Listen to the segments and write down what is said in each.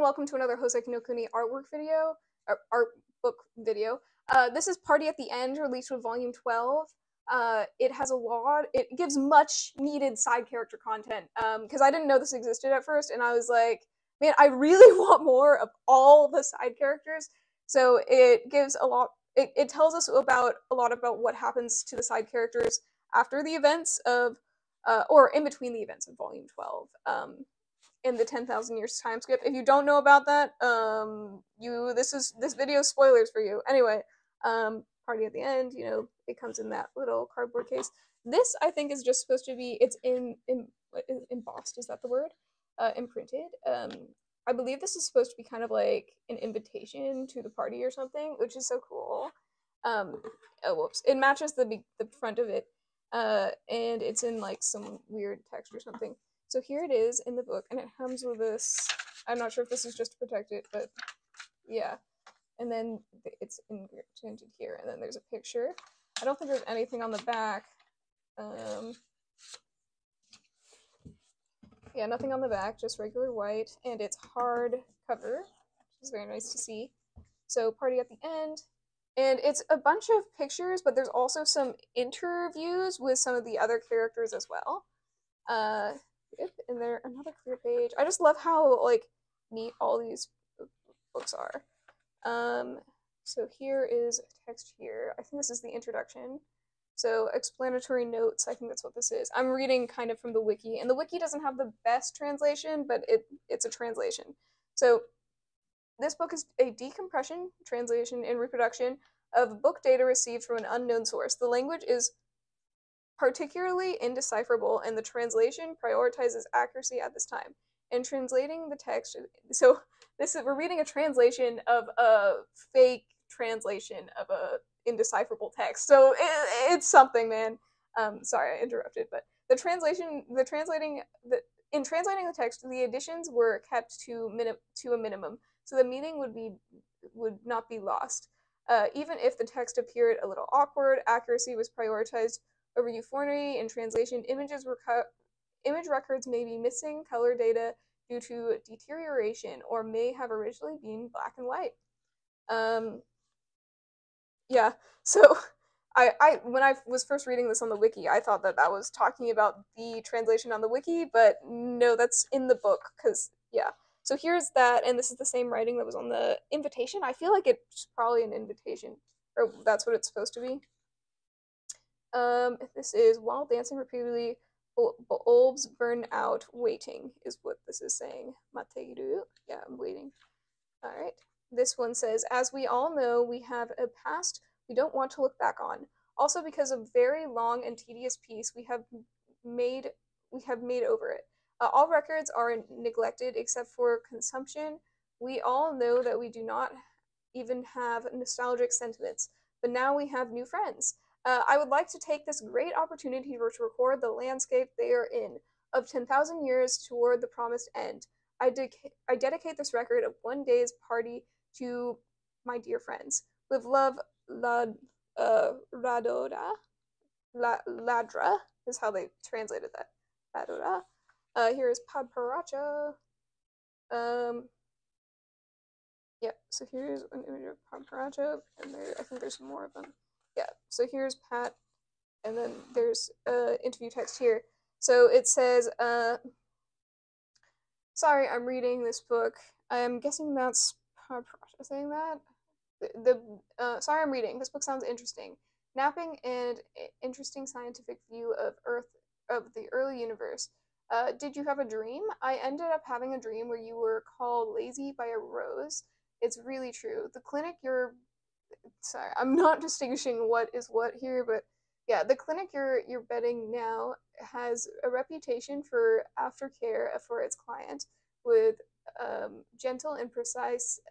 and welcome to another HNK Wiki artwork video, or art book video. This is Party at the End, released with Volume 12. It gives much needed side character content, because I didn't know this existed at first, and I was like, man, I really want more of all the side characters. So it gives a lot, it tells us about a lot about what happens to the side characters after the events of, or in between the events of Volume 12. In the 10,000 years time skip. If you don't know about that, this video spoilers for you. Anyway, Party at the End, it comes in that little cardboard case. This, I think, is just supposed to be, it's embossed, is that the word? Imprinted. I believe this is supposed to be kind of like an invitation to the party or something, which is so cool. Oh, whoops. It matches the front of it, and it's in like some weird text or something. So here it is in the book, and it comes with this. I'm not sure if this is just to protect it, but yeah. And then it's imprinted here, and then there's a picture. I don't think there's anything on the back. Yeah, nothing on the back, just regular white, and it's hard cover, which is very nice to see. So Party at the End, and it's a bunch of pictures, but there's also some interviews with some of the other characters as well. And there another clear page. I just love how like neat all these books are. So here is text here. I think this is the introduction. So explanatory notes, I think that's what this is. I'm reading kind of from the wiki, and the wiki doesn't have the best translation, but it's a translation. So this book is a decompression, translation, and reproduction of book data received from an unknown source. The language is particularly indecipherable, and the translation prioritizes accuracy at this time. In translating the text, so we're reading a translation of a fake translation of a indecipherable text. So it's something, man. Sorry, I interrupted, but in translating the text, the additions were kept to a minimum, so the meaning would not be lost. Even if the text appeared a little awkward, accuracy was prioritized over euphony. In translation, image records may be missing color data due to deterioration, or may have originally been black and white. Yeah, so when I was first reading this on the wiki, I thought that was talking about the translation on the wiki, but no, that's in the book, because, yeah. So here's that, and this is the same writing that was on the invitation. I feel like it's probably an invitation, or that's what it's supposed to be. This is while dancing repeatedly, bulbs burn out, waiting is what this is saying. Mateiru. Yeah, I'm waiting. Alright. This one says, as we all know, we have a past we don't want to look back on. Also, because of very long and tedious peace we have made over it. All records are neglected except for consumption. We all know that we do not even have nostalgic sentiments, but now we have new friends. I would like to take this great opportunity to record the landscape they are in, of 10,000 years toward the promised end. I dedicate this record of one day's party to my dear friends. With love, Ladra is how they translated that. Ladora. Here is Padparacha. Yeah, so here's an image of Padparacha, and I think there's more of them. Yeah, so here's Pat, and then there's interview text here. So it says, sorry, I'm reading this book. I'm guessing that's Padparacha saying that. Sorry, I'm reading. This book sounds interesting. Napping and interesting scientific view of the early universe. Did you have a dream? I ended up having a dream where you were called lazy by a rose. It's really true. The clinic sorry, I'm not distinguishing what is what here, but yeah, the clinic you're bedding now has a reputation for aftercare for its client, with gentle and precise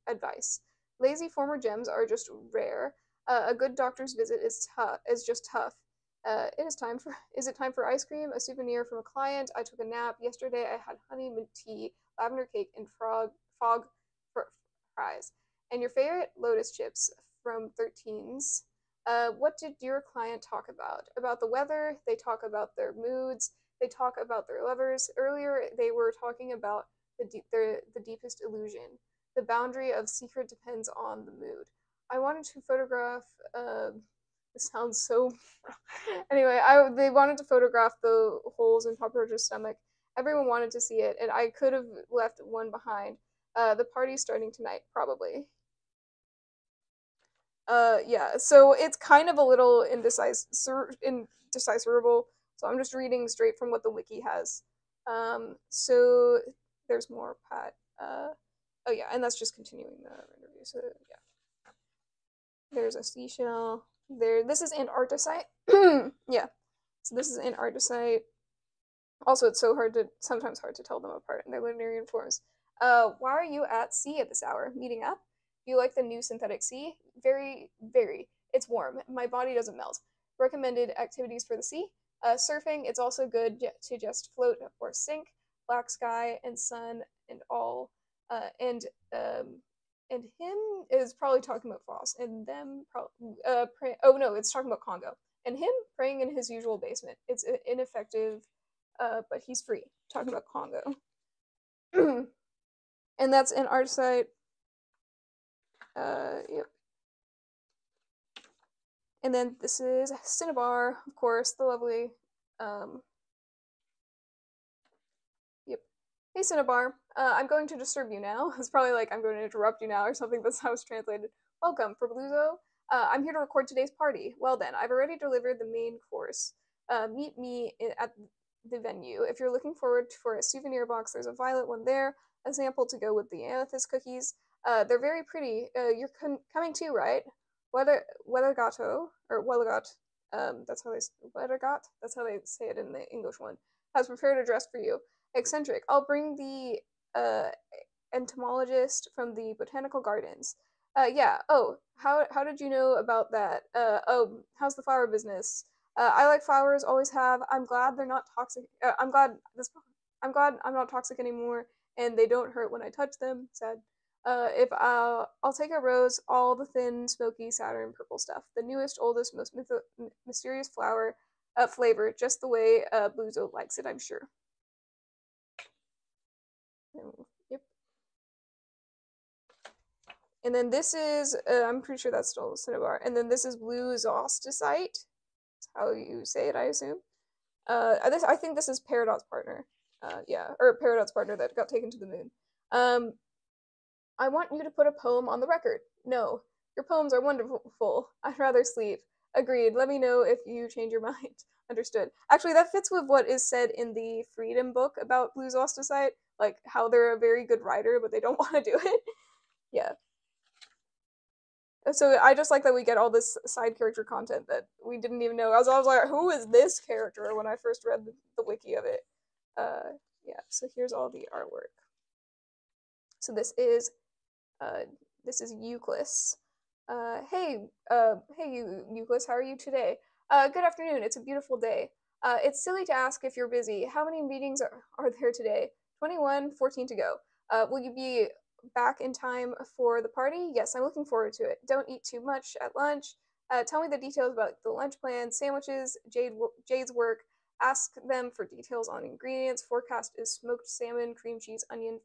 advice. Lazy former gems are just rare. A good doctor's visit is just tough. Is it time for ice cream? A souvenir from a client. I took a nap. Yesterday I had honey, mint tea, lavender cake, and fog fries. And your favorite lotus chips from 13s. What did your client talk about? About the weather. They talk about their moods. They talk about their lovers. Earlier they were talking about the deepest illusion. The boundary of secret depends on the mood. I wanted to photograph. This sounds so. Anyway, they wanted to photograph the holes in Papa Roach's stomach. Everyone wanted to see it, and I could have left one behind. The party's starting tonight, probably. Yeah, so it's kind of a little indecipherable, so I'm just reading straight from what the wiki has. So there's more Pat. Oh yeah, and that's just continuing the interview, so yeah. There's a seashell. This is Antarcticite. Yeah, so this is Antarcticite. Also, it's sometimes hard to tell them apart in their Lunarian forms. Why are you at sea at this hour? Meeting up? You like the new synthetic sea? Very, very. It's warm. My body doesn't melt. Recommended activities for the sea? Surfing. It's also good to just float or sink. Black sky and sun and all. And him is probably talking about Foss, and them oh no, it's talking about Congo. And him praying in his usual basement. It's ineffective, but he's free. Talking about Congo. And that's an art site. Yep. And then this is Cinnabar, of course, the lovely, yep. Hey Cinnabar, I'm going to disturb you now. It's probably like, I'm going to interrupt you now or something, that's how it's translated. Welcome, for Bluzo. I'm here to record today's party. Well then, I've already delivered the main course. Meet me at the venue. If you're looking forward for a souvenir box, there's a violet one there, a sample to go with the amethyst cookies. They're very pretty. You're coming too, right? Weathergato, or Wellegot, that's how they say it in the English one, has prepared a dress for you. Eccentric. I'll bring the entomologist from the botanical gardens. Yeah. Oh, how did you know about that? Oh, how's the flower business? I like flowers, always have. I'm glad they're not toxic. I'm glad I'm not toxic anymore, and they don't hurt when I touch them. Sad. If I'll take a rose, all the thin, smoky, Saturn purple stuff. The newest, oldest, most mysterious flower flavor, just the way Bluzo likes it, I'm sure. Yep. And then this is, I'm pretty sure that's still Cinnabar. And then this is Blue Zosticite. That's how you say it, I assume. I think this is Peridot's partner. Yeah, or Peridot's partner that got taken to the moon. I want you to put a poem on the record. No, your poems are wonderful. I'd rather sleep. Agreed. Let me know if you change your mind. Understood. Actually, that fits with what is said in the Freedom book about Blue Zosticite, like how they're a very good writer, but they don't want to do it. Yeah. So I just like that we get all this side character content that we didn't even know. I was like, who is this character when I first read the wiki of it? Yeah, so here's all the artwork. So this is Euclid. Hey, Euclid, how are you today? Good afternoon. It's a beautiful day. It's silly to ask if you're busy. How many meetings are there today? 21, 14 to go. Will you be back in time for the party? Yes, I'm looking forward to it. Don't eat too much at lunch. Tell me the details about the lunch plan, sandwiches, Jade's work. Ask them for details on ingredients. Forecast is smoked salmon, cream cheese, onion,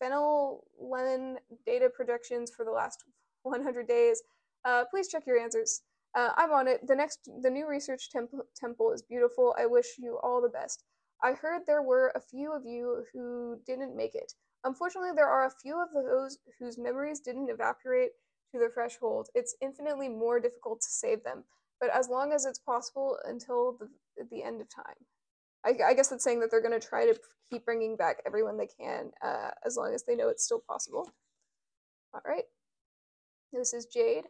fennel, lemon, data projections for the last 100 days. Please check your answers. I'm on it. The new research temple is beautiful. I wish you all the best. I heard there were a few of you who didn't make it. Unfortunately, there are a few of those whose memories didn't evaporate to the threshold. It's infinitely more difficult to save them, but as long as it's possible until the end of time. I guess that's saying that they're going to try to keep bringing back everyone they can, as long as they know it's still possible. All right. This is Jade.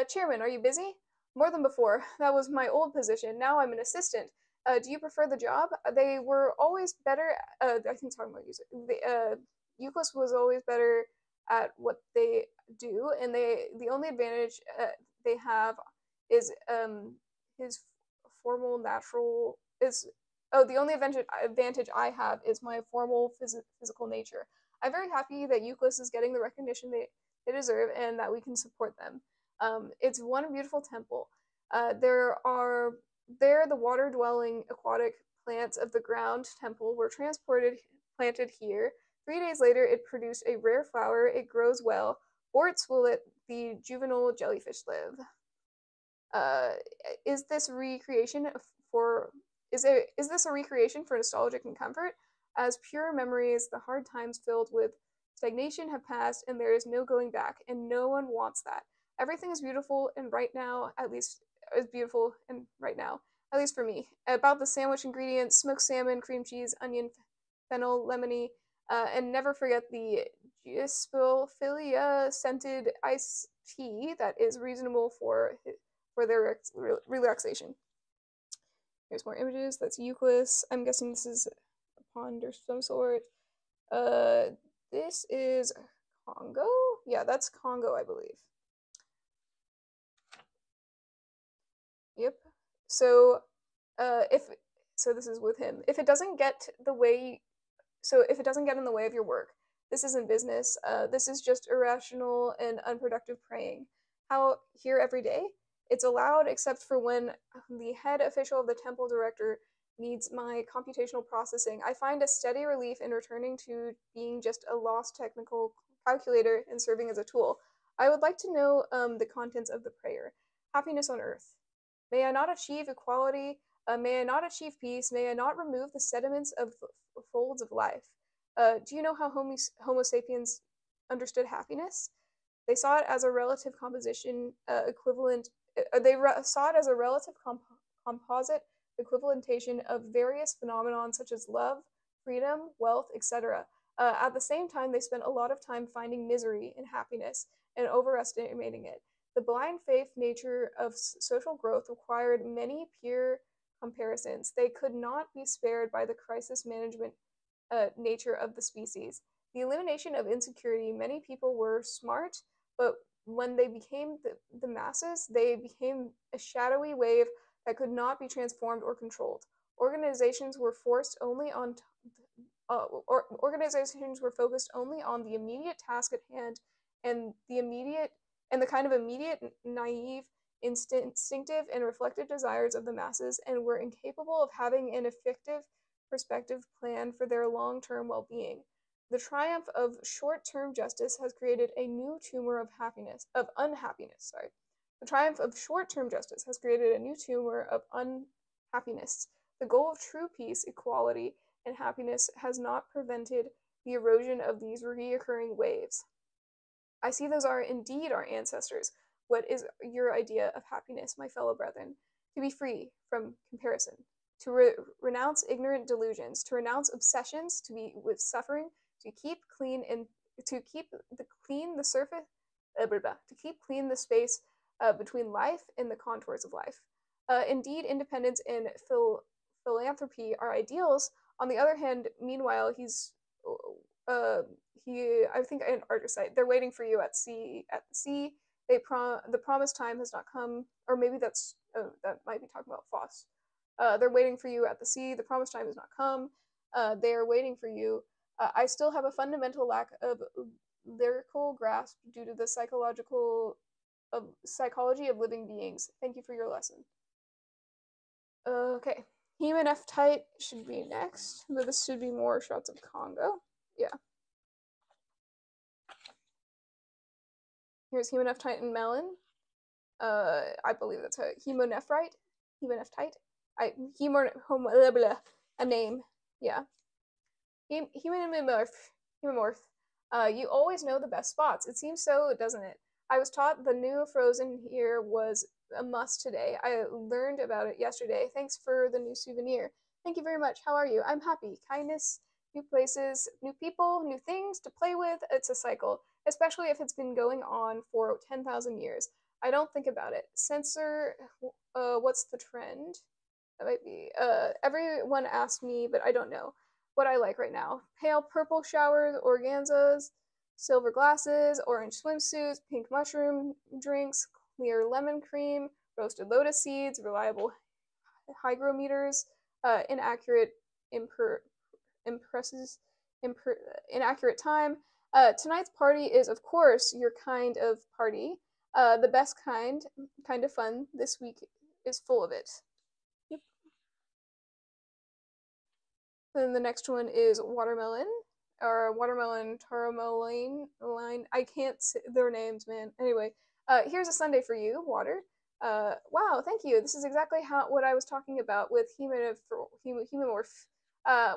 Chairman, are you busy? More than before. That was my old position. Now I'm an assistant. Do you prefer the job? They were always better. I think talking about Euclid was always better at what they do, and the only advantage they have is his formal natural is. Oh, the only advantage I have is my formal physical nature. I'm very happy that Euclid is getting the recognition they deserve and that we can support them. It's one beautiful temple. The water-dwelling aquatic plants of the ground temple were transported planted here. 3 days later, it produced a rare flower. It grows well. Orts will let the juvenile jellyfish live. Is this recreation for? Is this a recreation for nostalgic and comfort? As pure memories, the hard times filled with stagnation have passed, and there is no going back, and no one wants that. Everything is beautiful, and right now, at least, is beautiful, and right now, at least for me. About the sandwich ingredients: smoked salmon, cream cheese, onion, fennel, lemony, and never forget the Gispilphilia scented iced tea that is reasonable for their relaxation. Here's more images. That's Euclid. I'm guessing this is a pond or some sort. This is Congo? Yeah, that's Congo, I believe. Yep. So, this is with him. If it doesn't get in the way of your work, this isn't business. This is just irrational and unproductive praying. How here every day? It's allowed except for when the head official of the temple director needs my computational processing. I find a steady relief in returning to being just a lost technical calculator and serving as a tool. I would like to know the contents of the prayer. Happiness on earth. May I not achieve equality. May I not achieve peace. May I not remove the sediments of the folds of life. Do you know how Homo sapiens understood happiness? They saw it as a relative composition equivalent. Saw it as a relative composite equivalentation of various phenomena such as love, freedom, wealth, etc. At the same time, they spent a lot of time finding misery in happiness and overestimating it. The blind faith nature of social growth required many peer comparisons. They could not be spared by the crisis management nature of the species. The elimination of insecurity. Many people were smart, but when they became the masses, they became a shadowy wave that could not be transformed or controlled. Organizations were focused only on the immediate task at hand, and the kind of immediate, naive, instinctive, and reflective desires of the masses, and were incapable of having an effective perspective plan for their long-term well-being. The triumph of short-term justice has created a new tumor of unhappiness. The triumph of short-term justice has created a new tumor of unhappiness. The goal of true peace, equality, and happiness has not prevented the erosion of these recurring waves. I see those are indeed our ancestors. What is your idea of happiness, my fellow brethren? To be free from comparison, to renounce ignorant delusions, to renounce obsessions, to be with suffering, to keep clean the space between life and the contours of life. Indeed, independence and philanthropy are ideals. On the other hand, meanwhile, I think an artist. They're waiting for you at the sea. The promised time has not come, or maybe that might be talking about Foss. They're waiting for you at the sea. The promised time has not come. They are waiting for you. I still have a fundamental lack of lyrical grasp due to the psychology of living beings. Thank you for your lesson. Okay, Hemonephite should be next, but this should be more shots of Congo. Yeah. Here's Hemonephite and melon. I believe that's a Hemonephrite. Hemonephite. A name. Yeah. Hemomorph. You always know the best spots. It seems so, doesn't it? I was taught the new Frozen here was a must today. I learned about it yesterday. Thanks for the new souvenir. Thank you very much. How are you? I'm happy. Kindness, new places, new people, new things to play with. It's a cycle, especially if it's been going on for 10,000 years. I don't think about it. Censor, what's the trend? That might be, everyone asks me, but I don't know what I like right now. Pale purple showers, organzas, silver glasses, orange swimsuits, pink mushroom drinks, clear lemon cream, roasted lotus seeds, reliable hygrometers, inaccurate inaccurate time. Tonight's party is, of course, your kind of party. The best kind of fun this week is full of it. Yep. Then the next one is watermelon, or watermelon tourmaline line. I can't say their names, man. Anyway, here's a Sunday for you, water. Wow, thank you. This is exactly what I was talking about with humomorph.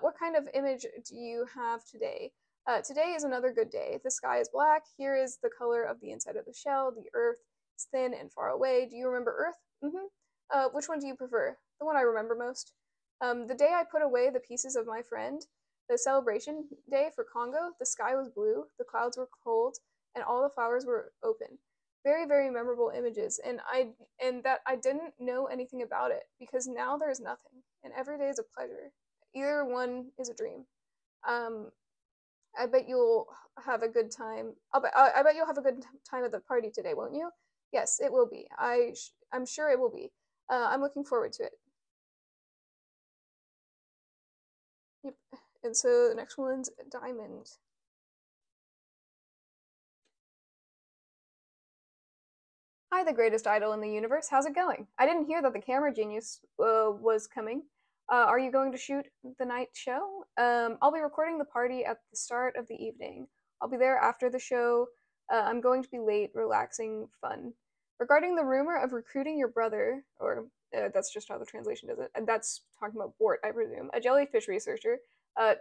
What kind of image do you have today? Today is another good day. The sky is black. Here is the color of the inside of the shell. The earth is thin and far away. Do you remember Earth? Which one do you prefer? The one I remember most. The day I put away the pieces of my friend, the celebration day for Congo, the sky was blue, the clouds were cold, and all the flowers were open. Very, very memorable images, and that I didn't know anything about it, because now there is nothing, and every day is a pleasure. Either one is a dream. I bet you'll have a good time. I bet you'll have a good time at the party today, won't you? Yes, it will be. I'm sure it will be. I'm looking forward to it. Yep. And so the next one's Diamond. Hi, the greatest idol in the universe. How's it going? I didn't hear that the camera genius was coming. Are you going to shoot the night show? I'll be recording the party at the start of the evening. I'll be there after the show. I'm going to be late, relaxing, fun. Regarding the rumor of recruiting your brother, or that's just how the translation does it, and that's talking about Bort, I presume, a jellyfish researcher,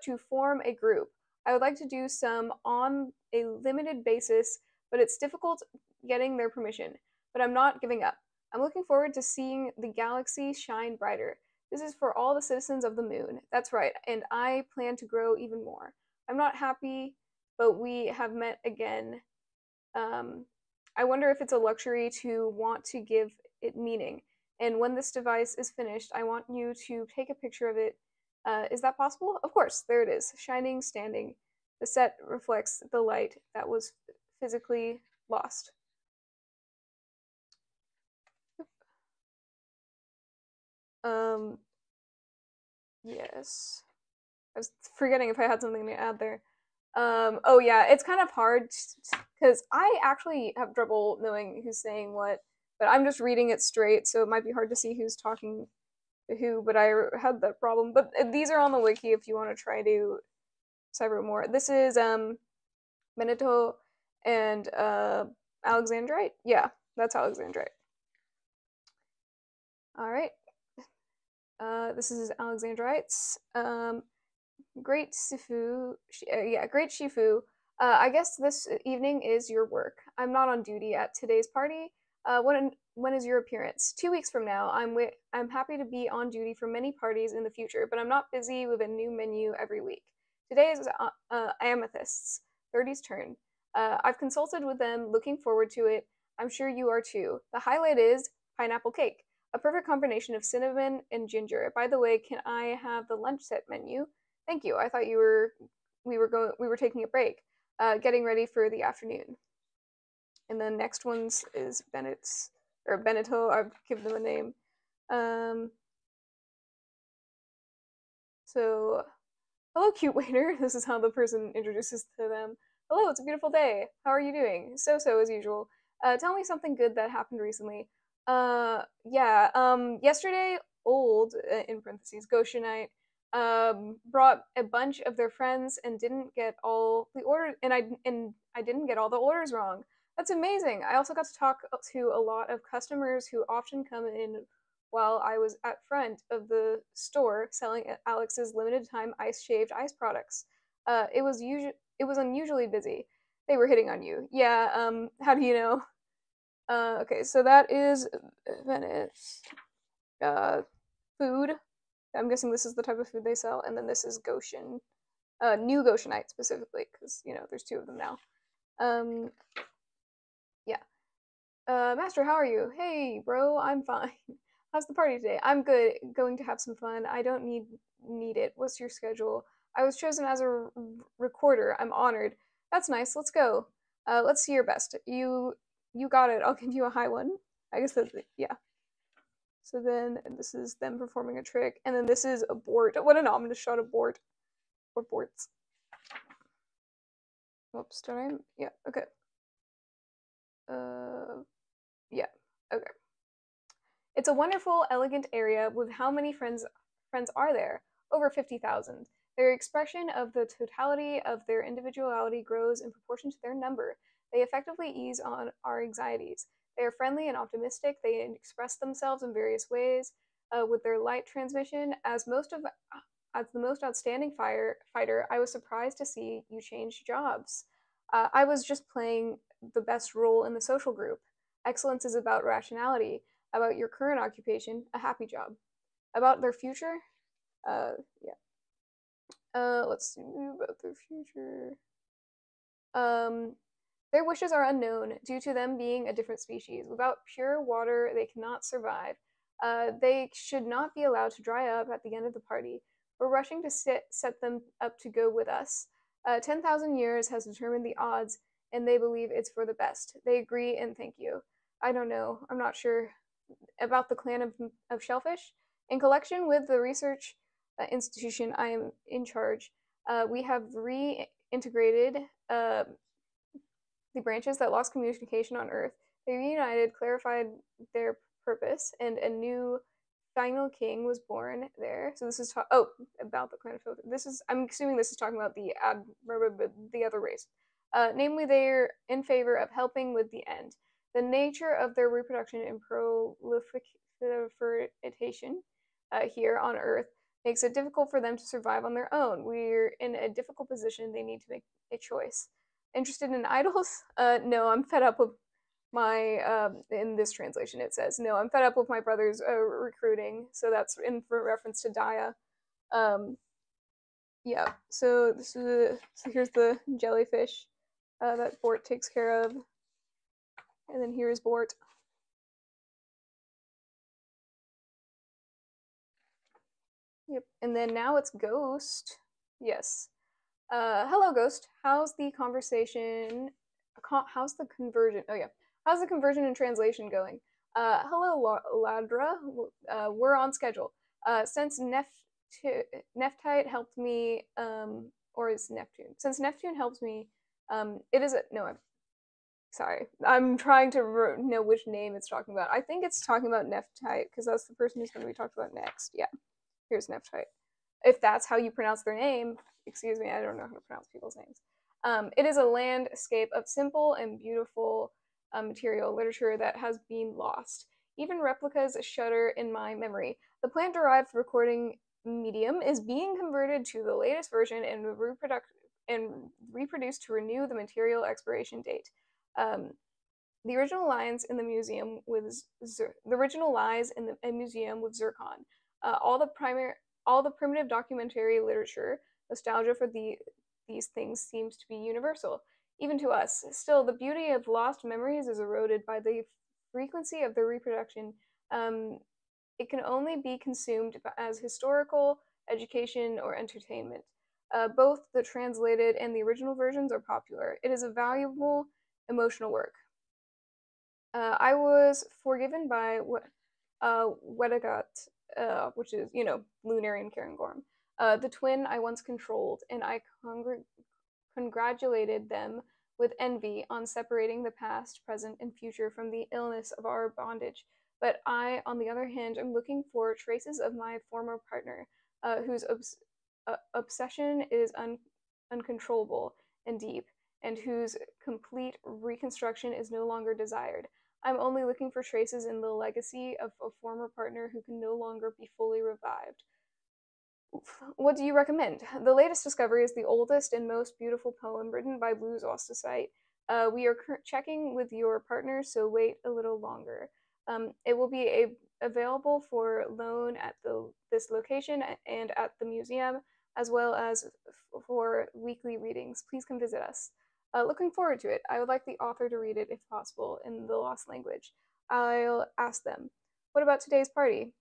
to form a group. I would like to do some on a limited basis, but it's difficult getting their permission. But I'm not giving up. I'm looking forward to seeing the galaxy shine brighter. This is for all the citizens of the moon. That's right, and I plan to grow even more. I'm not happy, but we have met again. I wonder if it's a luxury to want to give it meaning. And when this device is finished, I want you to take a picture of it. Is that possible? Of course, there it is, shining, standing. The set reflects the light that was physically lost. Yes. I was forgetting if I had something to add there. Oh yeah, it's kind of hard because I actually have trouble knowing who's saying what, but I'm just reading it straight, so it might be hard to see who's talking to who, but I had that problem. But these are on the wiki if you want to try to decipher more. This is Benito and Alexandrite? Yeah, that's Alexandrite. Alright. This is Alexandrites. Great Sifu. Great Shifu. I guess this evening is your work. I'm not on duty at today's party. When is your appearance? 2 weeks from now. I'm happy to be on duty for many parties in the future, but I'm not busy with a new menu every week. Today is Amethyst's 30's turn. I've consulted with them, looking forward to it. I'm sure you are too. The highlight is pineapple cake. A perfect combination of cinnamon and ginger. By the way, can I have the lunch set menu? Thank you. I thought we were taking a break, getting ready for the afternoon. And then next one's is Benito. I've given them a name. So, hello, cute waiter. This is how the person introduces to them. Hello, it's a beautiful day. How are you doing? So as usual. Tell me something good that happened recently. Yesterday, old, in parentheses, Goshenite, brought a bunch of their friends and didn't get all the orders, and I didn't get all the orders wrong. That's amazing. I also got to talk to a lot of customers who often come in while I was at front of the store selling Alex's limited time ice shaved ice products. It was unusually busy. They were hitting on you. Yeah, how do you know? Okay, so that is Venice. Food. I'm guessing this is the type of food they sell, and then this is Goshen. New Goshenite specifically, because, there's two of them now. Yeah. Master, how are you? Hey, bro, I'm fine. How's the party today? I'm good. Going to have some fun. I don't need it. What's your schedule? I was chosen as a recorder. I'm honored. That's nice. Let's go. Let's see your best. You got it. I'll give you a high one. I guess that's it. Yeah. So then this is them performing a trick, and then this is a Bort. What an ominous shot of Bort. Or Borts. Whoops, did I? Yeah, okay. Yeah, okay. It's a wonderful, elegant area with how many friends are there? Over 50,000. Their expression of the totality of their individuality grows in proportion to their number. They effectively ease on our anxieties. They are friendly and optimistic. They express themselves in various ways with their light transmission. As the most outstanding fighter, I was surprised to see you change jobs. I was just playing the best role in the social group. Excellence is about rationality, about your current occupation, a happy job. About their future, yeah. Let's see about their future. Their wishes are unknown due to them being a different species. Without pure water, they cannot survive. They should not be allowed to dry up at the end of the party. We're rushing to set them up to go with us. 10,000 years has determined the odds, and they believe it's for the best. They agree and thank you. I don't know. I'm not sure about the clan of shellfish. In collection with the research institution I am in charge, we have reintegrated the branches that lost communication on Earth. They reunited, clarified their purpose, and a new final king was born there. So this is about the clan of shellfish. This is, I'm assuming this is talking about the other race. Namely, they're in favor of helping with the end. The nature of their reproduction and proliferation here on Earth makes it difficult for them to survive on their own. We're in a difficult position. They need to make a choice. Interested in idols? No, I'm fed up with my, in this translation it says, no, I'm fed up with my brother's recruiting. So that's in reference to Daya. Yeah, so this is so here's the jellyfish that Bort takes care of. And then here's Bort. Yep, and then now it's Ghost. Yes. Hello, Ghost. How's the conversation? How's the conversion? Oh, yeah. How's the conversion and translation going? Hello, Ladra. We're on schedule. Since Neftite helped me, or is Neptune? Since Neptune helps me, it is a, no, I'm sorry. I'm trying to know which name it's talking about. I think it's talking about Neftite, because that's the person who's going to be talked about next. Yeah. Here's Neftite. If that's how you pronounce their name, excuse me, I don't know how to pronounce people's names. It is a landscape of simple and beautiful material literature that has been lost. Even replicas shudder in my memory. The plant-derived recording medium is being converted to the latest version and reproduced to renew the material expiration date. The original lies in the museum with zircon. All the primitive documentary literature, nostalgia for these things seems to be universal, even to us. Still, the beauty of lost memories is eroded by the frequency of their reproduction. It can only be consumed as historical, education, or entertainment. Both the translated and the original versions are popular. It is a valuable emotional work. I was forgiven by Wedagot, which is, Lunarian Cairngorm, the twin I once controlled, and I congratulated them with envy on separating the past, present, and future from the illness of our bondage. But I, on the other hand, am looking for traces of my former partner, whose obsession is uncontrollable and deep, and whose complete reconstruction is no longer desired. I'm only looking for traces in the legacy of a former partner who can no longer be fully revived. What do you recommend? The latest discovery is the oldest and most beautiful poem written by Blues Ostersite. We are checking with your partner, so wait a little longer. It will be available for loan at this location and at the museum, as well as for weekly readings. Please come visit us. Looking forward to it. I would like the author to read it if possible in the lost language. I'll ask them. What about today's party?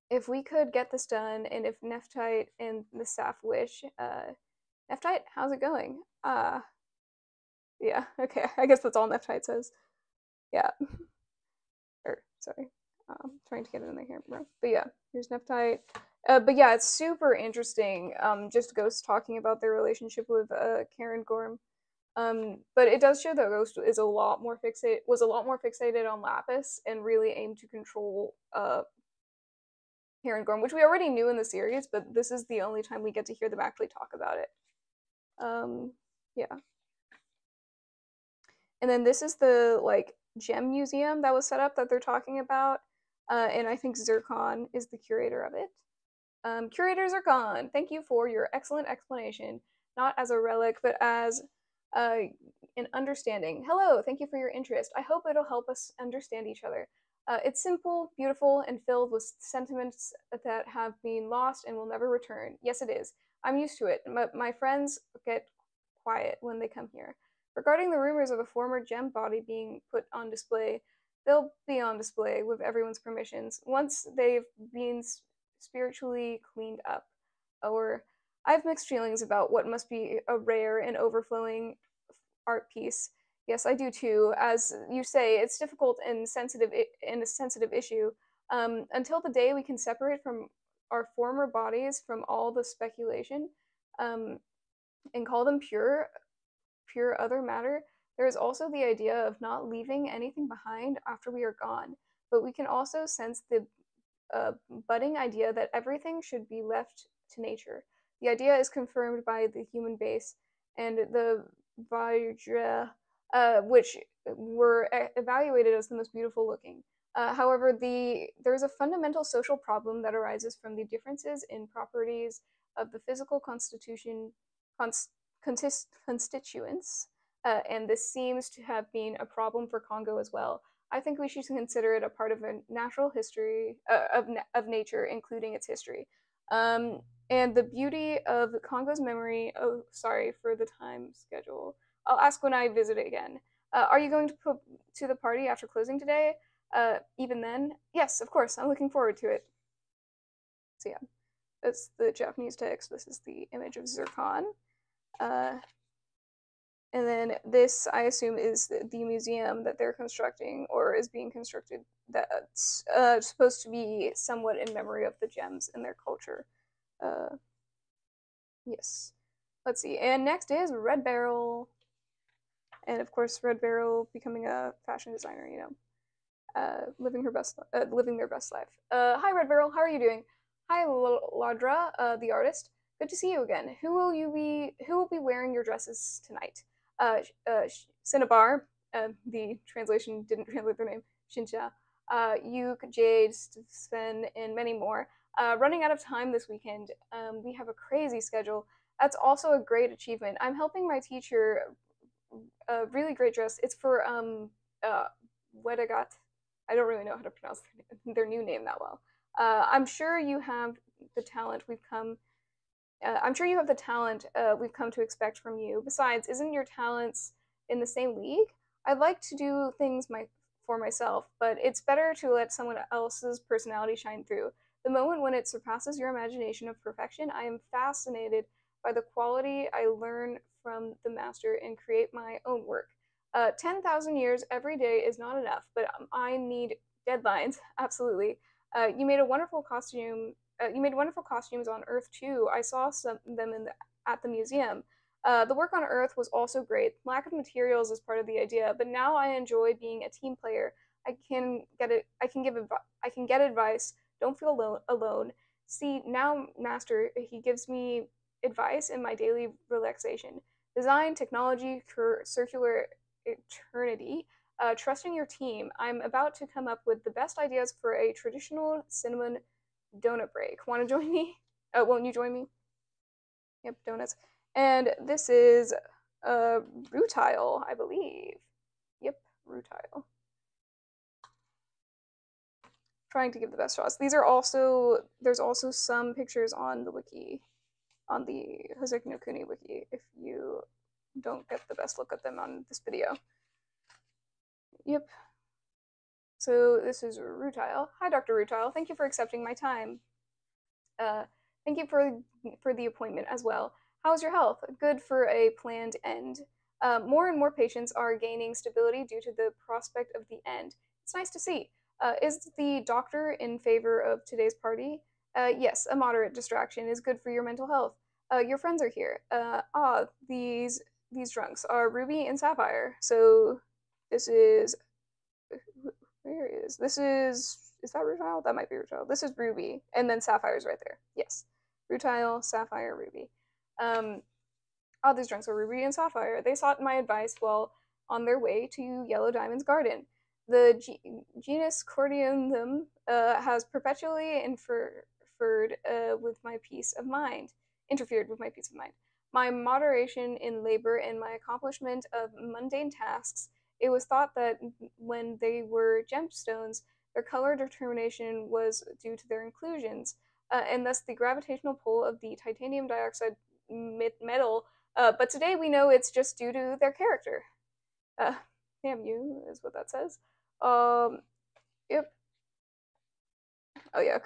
If we could get this done, and if Neftite and the staff wish, Neftite, how's it going? Yeah, okay, I guess that's all Neftite says. Yeah. Sorry. Trying to get it in here, bro. But yeah, here's Neftite. But yeah, it's super interesting. Just Ghost talking about their relationship with Karen Gorm. But it does show that Ghost is a lot more fixated on Lapis and really aimed to control Herringorn, which we already knew in the series, but this is the only time we get to hear them actually talk about it. Yeah. And then this is the, like, gem museum that was set up that they're talking about, and I think Zircon is the curator of it. Curator Zircon, thank you for your excellent explanation, not as a relic, but as an understanding. Hello, thank you for your interest. I hope it'll help us understand each other. It's simple, beautiful, and filled with sentiments that have been lost and will never return. Yes, it is. I'm used to it, but my friends get quiet when they come here. Regarding the rumors of a former gem body being put on display, they'll be on display with everyone's permissions once they've been spiritually cleaned up. Or I have mixed feelings about what must be a rare and overflowing art piece. Yes, I do too. As you say, it's difficult and sensitive and a sensitive issue. Until the day we can separate from our former bodies from all the speculation, and call them pure other matter, there is also the idea of not leaving anything behind after we are gone. But we can also sense the budding idea that everything should be left to nature. The idea is confirmed by the human base and the Vajra, which were evaluated as the most beautiful looking. However, there's a fundamental social problem that arises from the differences in properties of the physical constituents, and this seems to have been a problem for Congo as well. I think we should consider it a part of a natural history of nature, including its history. And the beauty of Congo's memory. Oh, sorry for the time schedule. I'll ask when I visit again. Are you going to the party after closing today? Even then? Yes, of course. I'm looking forward to it. So yeah, that's the Japanese text. This is the image of Zircon. And then this, I assume, is the museum that they're constructing, or is being constructed, that's supposed to be somewhat in memory of the gems in their culture. Yes. Let's see. And next is Red Barrel. And of course, Red Barrel becoming a fashion designer, you know, living their best life. Hi, Red Barrel. How are you doing? Hi, Ladra, the artist. Good to see you again. Who will be wearing your dresses tonight? Cinnabar, the translation didn't translate their name, Shincha, Yuke, Jade, Sven, and many more. Running out of time this weekend. We have a crazy schedule. That's also a great achievement. I'm helping my teacher a really great dress. It's for Wedagat. I don't really know how to pronounce their new name that well. I'm sure you have the talent we've come to expect from you. Besides, isn't your talents in the same league? I'd like to do things for myself, but it's better to let someone else's personality shine through. The moment when it surpasses your imagination of perfection, I am fascinated by the quality I learn from the master and create my own work. 10,000 years every day is not enough, but I need deadlines. Absolutely. You made wonderful costumes on Earth too. I saw some of them at the museum. The work on Earth was also great. Lack of materials is part of the idea, but now I enjoy being a team player. I can get advice. Don't feel alone. See, now, Master, he gives me advice in my daily relaxation. Design, technology, circular eternity. Trusting your team. I'm about to come up with the best ideas for a traditional cinnamon donut break. Want to join me? Won't you join me? Yep, donuts. And this is rutile, I believe. Yep, rutile. Trying to give the best shots. There's also some pictures on the wiki, on the HNK Wiki, if you don't get the best look at them on this video. Yep. So this is Rutile. Hi, Dr. Rutile. Thank you for accepting my time. Thank you for the appointment as well. How's your health? Good for a planned end. More and more patients are gaining stability due to the prospect of the end. It's nice to see. Is the doctor in favor of today's party? Yes, a moderate distraction is good for your mental health. Your friends are here. These drunks are Ruby and Sapphire. So this is, this is is that rutile? That might be rutile. This is ruby, and then sapphire's right there. Yes, rutile, sapphire, ruby. Oh, these drinks are ruby and sapphire. They sought my advice while on their way to Yellow Diamond's garden. The genus Cordianum has perpetually interfered with my peace of mind. My moderation in labor and my accomplishment of mundane tasks. It was thought that when they were gemstones, their color determination was due to their inclusions, and thus the gravitational pull of the titanium dioxide metal. But today we know it's just due to their character. Damn you, is what that says. Yep. Oh yeah,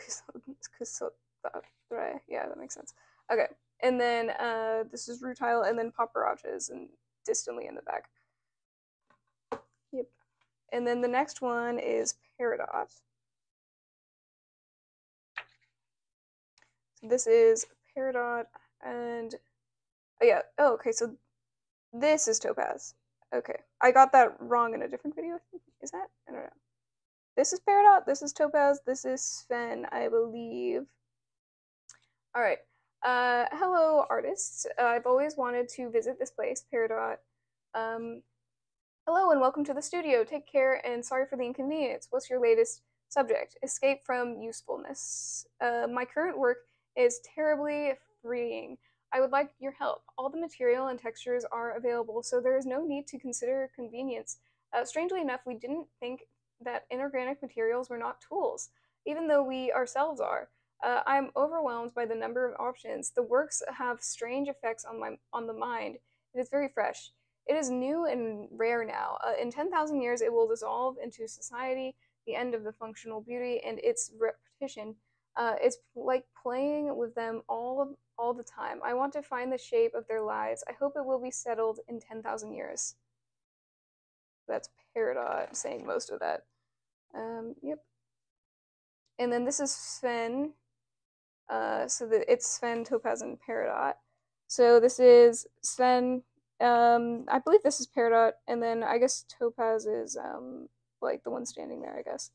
yeah, that makes sense. Okay, and then this is rutile, and then papyrages, and distantly in the back. Yep. And then the next one is peridot. So this is peridot, and oh yeah. Oh, okay. So this is topaz. Okay, I got that wrong in a different video. Is that? I don't know. This is peridot. This is topaz. This is Sven, I believe. All right. Hello, artists. I've always wanted to visit this place, peridot. Hello and welcome to the studio. Take care and sorry for the inconvenience. What's your latest subject? Escape from usefulness. My current work is terribly freeing. I would like your help. All the material and textures are available, so there is no need to consider convenience. Strangely enough, we didn't think that inorganic materials were not tools, even though we ourselves are. I'm overwhelmed by the number of options. The works have strange effects on the mind. It is very fresh. It is new and rare now. In 10,000 years, it will dissolve into society, the end of the functional beauty, and its repetition. It's like playing with them all the time. I want to find the shape of their lives. I hope it will be settled in 10,000 years. That's peridot saying most of that. Yep. And then this is Sven. So it's Sven, topaz, and peridot. So this is Sven. I believe this is peridot, and then I guess topaz is like the one standing there, I guess.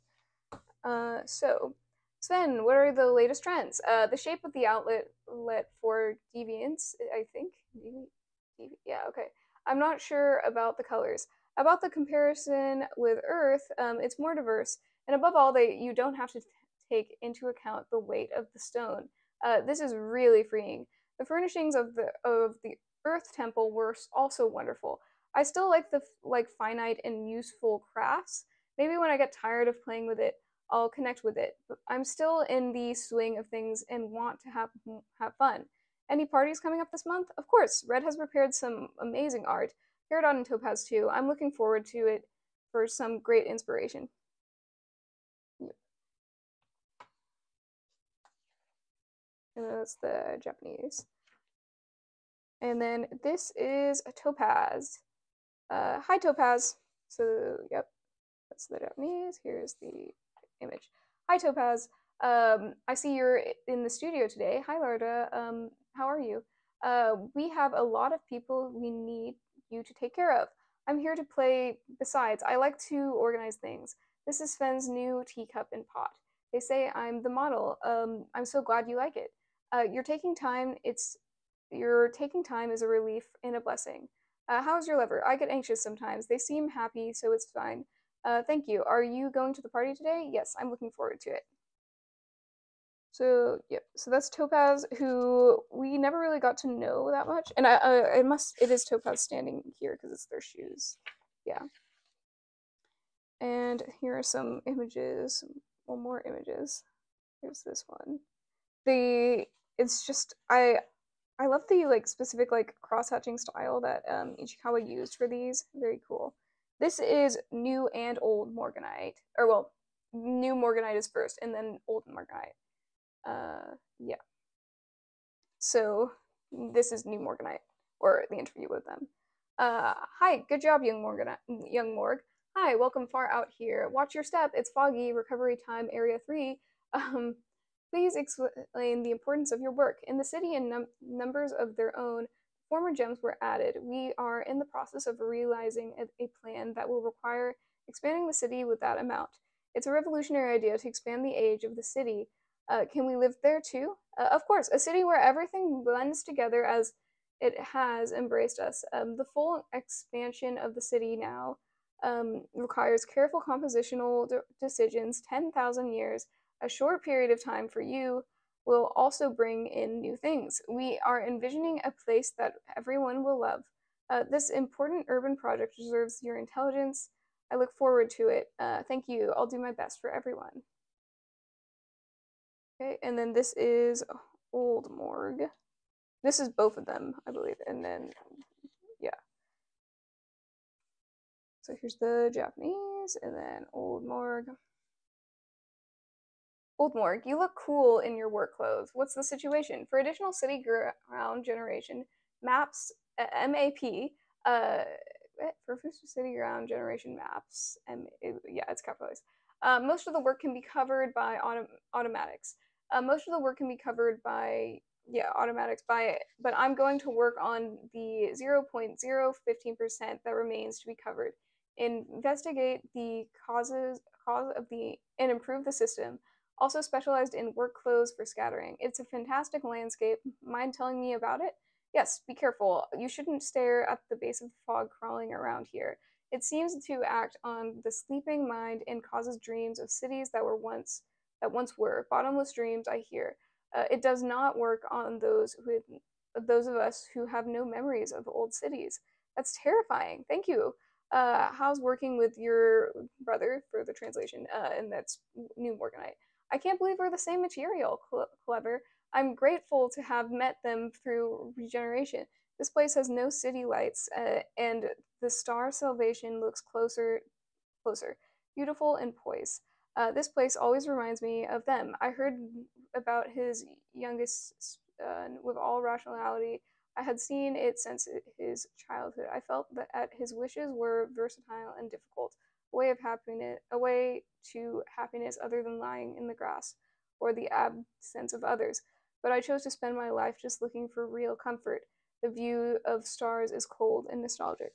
So Sven, what are the latest trends? The shape of the outlet for deviants, I think. Yeah, okay. I'm not sure about the colors. About the comparison with Earth, it's more diverse, and above all, you don't have to take into account the weight of the stone. This is really freeing. The furnishings of the Earth Temple were also wonderful. I still like the finite and useful crafts. Maybe when I get tired of playing with it, I'll connect with it. But I'm still in the swing of things and want to have fun. Any parties coming up this month? Of course, Red has prepared some amazing art. Peridot and Topaz too. I'm looking forward to it for some great inspiration. Yep. And that's the Japanese. And then this is a Topaz. Hi, Topaz. So, yep, that's the Japanese. Here's the image. Hi, Topaz. I see you're in the studio today. Hi, Larda. How are you? We have a lot of people we need you to take care of. I'm here to play. Besides, I like to organize things. This is Sven's new teacup and pot. They say I'm the model. I'm so glad you like it. You're taking time is a relief and a blessing. How's your lover? I get anxious sometimes. They seem happy, so it's fine. Thank you. Are you going to the party today? Yes, I'm looking forward to it. So, yep. So that's Topaz, who we never really got to know that much. And it is Topaz standing here because it's their shoes. Yeah. And here are some images. Well, more images. Here's this one. It's just, I love the specific cross-hatching style that Ichikawa used for these. Very cool. This is new and old Morganite. Or well, new Morganite is first and then old Morganite. Yeah. So this is new Morganite, or the interview with them. Hi, good job, young Morg. Hi, welcome far out here. Watch your step. It's foggy. Recovery time, area 3. Please explain the importance of your work. In the city and numbers of their own, former gems were added. We are in the process of realizing a plan that will require expanding the city with that amount. It's a revolutionary idea to expand the age of the city. Can we live there too? Of course, a city where everything blends together as it has embraced us. The full expansion of the city now requires careful compositional decisions, 10,000 years, a short period of time for you will also bring in new things. We are envisioning a place that everyone will love. This important urban project deserves your intelligence. I look forward to it. Thank you. I'll do my best for everyone. Okay, and then this is Old Morgue. This is both of them, I believe. And then, yeah. So here's the Japanese, and then Old Morgue. Old Morgue, you look cool in your work clothes. What's the situation? For additional city ground generation maps, MAP, for city ground generation maps, yeah, it's capitalized. Most of the work can be covered by automatics. Most of the work can be covered by, yeah, automatics but I'm going to work on the 0.015% that remains to be covered. Investigate the cause of the, and improve the system. Also specialized in work clothes for scattering. It's a fantastic landscape. Mind telling me about it? Yes, be careful. You shouldn't stare at the base of the fog crawling around here. It seems to act on the sleeping mind and causes dreams of cities that once were bottomless dreams. I hear. It does not work on those of us who have no memories of old cities. That's terrifying. Thank you. How's working with your brother for the translation? And that's New Morganite. I can't believe we're the same material. Clever. I'm grateful to have met them through regeneration. This place has no city lights, and the star salvation looks closer, beautiful and poised. This place always reminds me of them. I heard about his youngest with all rationality. I had seen it since his childhood. I felt that his wishes were versatile and difficult, a way to happiness other than lying in the grass or the absence of others. But I chose to spend my life just looking for real comfort. The view of stars is cold and nostalgic.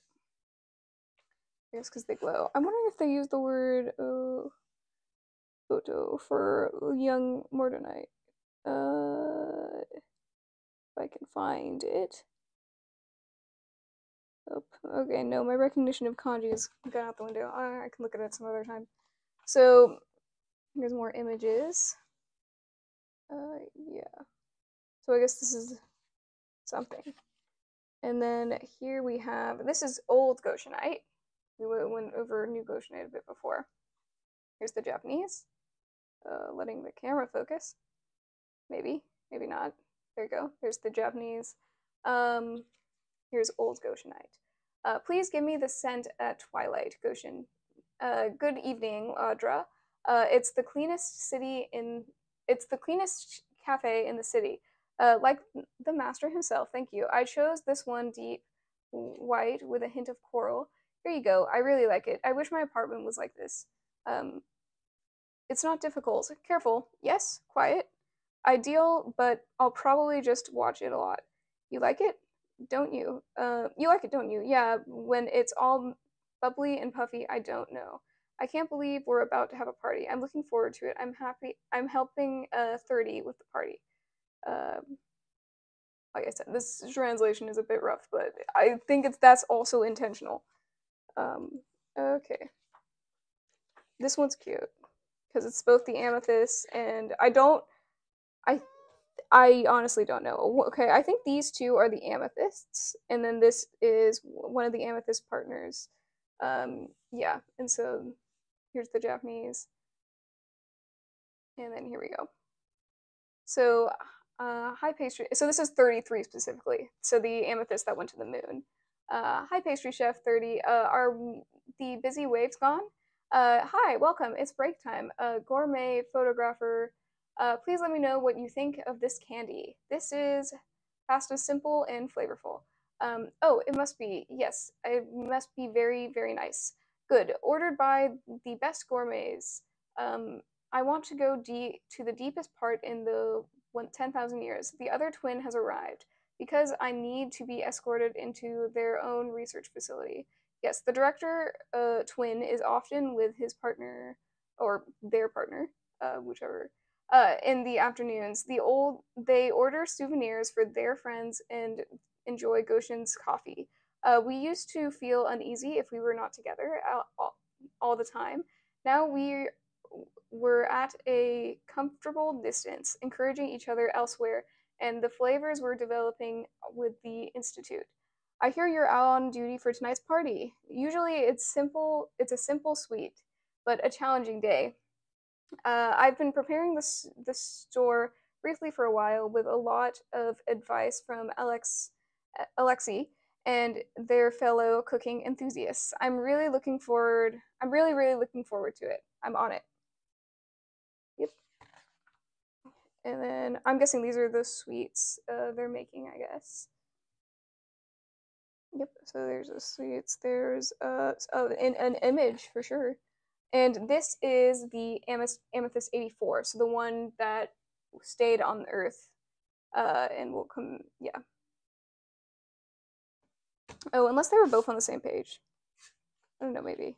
I guess because they glow. I'm wondering if they use the word photo for young Morganite. If I can find it. Oh, okay, no, my recognition of kanji is gone out the window. I can look at it some other time. So, here's more images. Yeah. So I guess this is something. And then here we have, this is old Goshenite. We went over new Goshenite a bit before. Here's the Japanese. Letting the camera focus. Maybe, maybe not. There you go. Here's the Japanese. Here's old Goshenite. Please give me the scent at twilight, Goshen. Good evening, Audra. It's the cleanest cafe in the city. Like the master himself, thank you. I chose this one deep white with a hint of coral. Here you go. I really like it. I wish my apartment was like this. It's not difficult. Careful. Yes, quiet. Ideal, but I'll probably just watch it a lot. You like it? Don't you? You like it, don't you? Yeah, when it's all bubbly and puffy, I don't know. I can't believe we're about to have a party. I'm looking forward to it. I'm happy. I'm helping 30 with the party. Like I said, this translation is a bit rough, but I think that's also intentional. Okay. This one's cute because it's both the amethyst and I honestly don't know. Okay, I think these two are the amethysts, and then this is one of the amethyst partners. Yeah, and so here's the Japanese. And then here we go. So, hi pastry. So this is 33 specifically. So the amethyst that went to the moon. Hi pastry chef 30. Are the busy waves gone? Hi, welcome. It's break time. Gourmet photographer. Please let me know what you think of this candy. This is pasta, simple and flavorful. Oh, it must be. Yes, it must be very, very nice. Good. Ordered by the best gourmets. I want to go to the deepest part in the 10,000 years. The other twin has arrived because I need to be escorted into their own research facility. Yes, the director twin is often with his partner or their partner, whichever. In the afternoons, they order souvenirs for their friends and enjoy Goshen's coffee. We used to feel uneasy if we were not together all the time. Now we're at a comfortable distance, encouraging each other elsewhere, and the flavors we're developing with the Institute. I hear you're out on duty for tonight's party. Usually it's a simple sweet, but a challenging day. I've been preparing the store briefly for a while with a lot of advice from Alexi and their fellow cooking enthusiasts. I'm really looking forward. I'm really looking forward to it. I'm on it. Yep. And then I'm guessing these are the sweets they're making, I guess. Yep. So there's the sweets. There's an image for sure. And this is the Amethyst 84, so the one that stayed on the Earth, and will come, yeah. Oh, unless they were both on the same page. I don't know, maybe.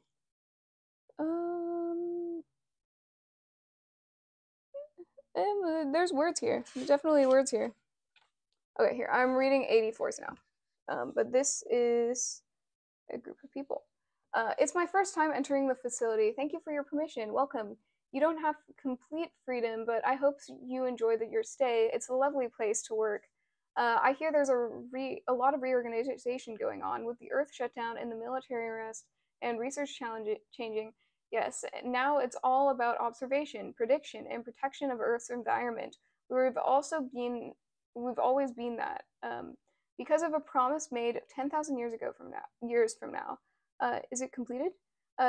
There's words here. There's definitely words here. Okay, here, I'm reading 84s now. But this is a group of people. It's my first time entering the facility. Thank you for your permission. Welcome. You don't have complete freedom, but I hope you enjoy your stay. It's a lovely place to work. I hear there's a lot of reorganization going on with the Earth shutdown and the military arrest and research changing. Yes, now it's all about observation, prediction, and protection of Earth's environment. We've always been that. Because of a promise made 10,000 years from now. Is it completed?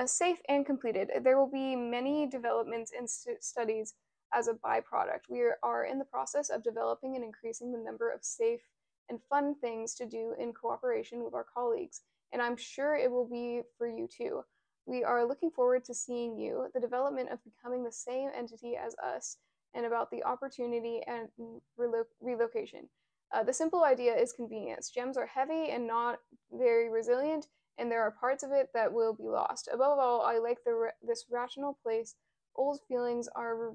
Safe and completed. There will be many developments and studies as a byproduct. We are in the process of developing and increasing the number of safe and fun things to do in cooperation with our colleagues, and I'm sure it will be for you too. We are looking forward to seeing you, the development of becoming the same entity as us, and about the opportunity and relocation. The simple idea is convenience. Gems are heavy and not very resilient, and there are parts of it that will be lost. Above all, I like this rational place. Old feelings are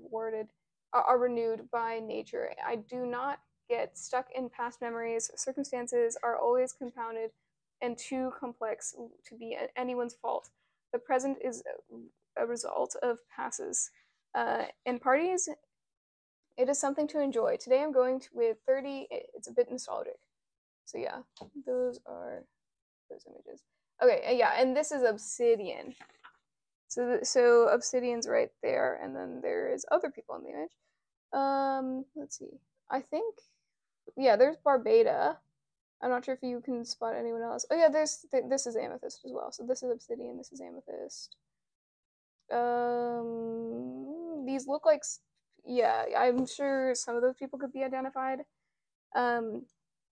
renewed by nature. I do not get stuck in past memories. Circumstances are always compounded and too complex to be anyone's fault. The present is a result of passes. And parties, it is something to enjoy. Today I'm going with 30. It's a bit nostalgic. So yeah, those are those images. Okay, yeah, and this is Obsidian. So Obsidian's right there, and then there is other people in the image. Let's see. I think, yeah, there's Barbada. I'm not sure if you can spot anyone else. Oh yeah, this is Amethyst as well. So this is Obsidian. This is Amethyst. These look like, yeah, I'm sure some of those people could be identified. And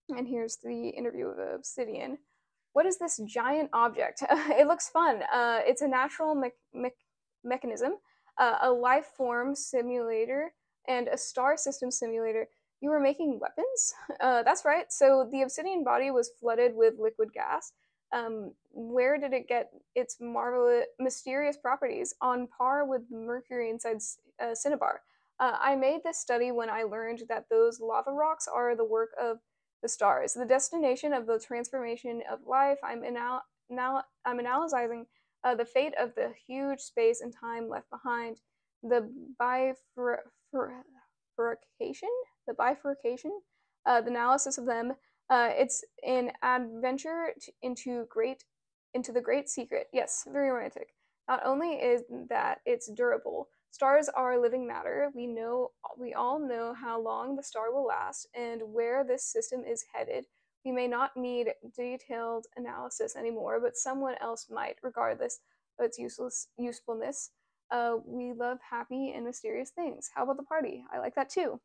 here's the interview of Obsidian. What is this giant object? It looks fun. It's a natural mechanism, a life form simulator, and a star system simulator. You were making weapons? That's right. So the obsidian body was flooded with liquid gas. Where did it get its marvelous, mysterious properties? On par with mercury inside cinnabar. I made this study when I learned that those lava rocks are the work of the stars, the destination of the transformation of life. I'm analyzing the fate of the huge space and time left behind. The bifurcation, the analysis of them. It's an adventure into the great secret. Yes, very romantic. Not only is that it's durable. Stars are living matter. We all know how long the star will last and where this system is headed. We may not need detailed analysis anymore, but someone else might, regardless of its usefulness. We love happy and mysterious things. How about the party? I like that too.